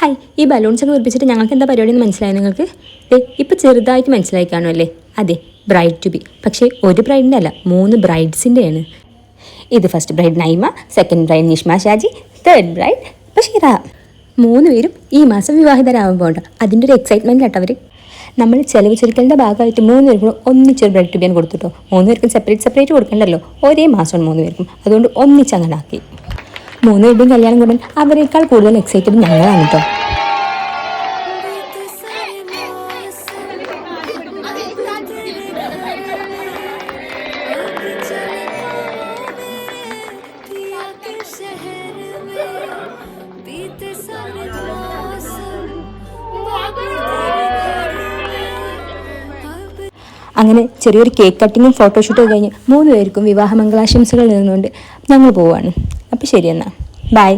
Hi, ഈ balloons ഒക്കെ ഉറപ്പിച്ചിട്ട് ഞങ്ങൾക്ക് എന്താ പരിപാടി എന്ന് മനസ്സിലായി നിങ്ങൾക്ക്? ഇപ്പം ചെറുതായിട്ട് മനസ്സിലായി കാണുമല്ലേ? അതെ, ബ്രൈഡ് ടു ബി. പക്ഷേ ഒരു ബ്രൈഡിൻ്റെ അല്ല, 3 ബ്രൈഡ്സിൻ്റെയാണ്. ഇത് first bride Naima, second bride Nishma Shaji, third bride Basheera. 3 പേരും ഈ മാസം വിവാഹിതരാകുമ്പോൾ അതിൻ്റെ ഒരു എക്സൈറ്റ്മെൻറ്റിലാട്ടോ അവർ. നമ്മൾ ചിലവ് ചുരുക്കലിൻ്റെ ഭാഗമായിട്ട് 3 പേർക്കും ഒന്നിച്ചൊരു ബ്രൈഡ് ടു ബിയാണ് കൊടുത്തിട്ടോ. 3 പേർക്കും സെപ്പറേറ്റ് കൊടുക്കണ്ടല്ലോ, ഒരേ മാസമാണ് 3 പേർക്കും. അതുകൊണ്ട് ഒന്നിച്ചങ്ങനെ ആക്കി. 3 പേരുടെയും കല്യാണം കൂടാൻ അവരെക്കാൾ കൂടുതൽ എക്സൈറ്റഡ് ഞങ്ങളാണ് കേട്ടോ. അങ്ങനെ ചെറിയൊരു കേക്ക് കട്ടിങ്ങും ഫോട്ടോഷൂട്ടും കഴിഞ്ഞ് 3 പേർക്കും വിവാഹ മംഗളാശംസകൾ നേർന്നുകൊണ്ട് ഞങ്ങൾ പോവുകയാണ്. അപ്പോൾ ശരി എന്നാൽ ബൈ.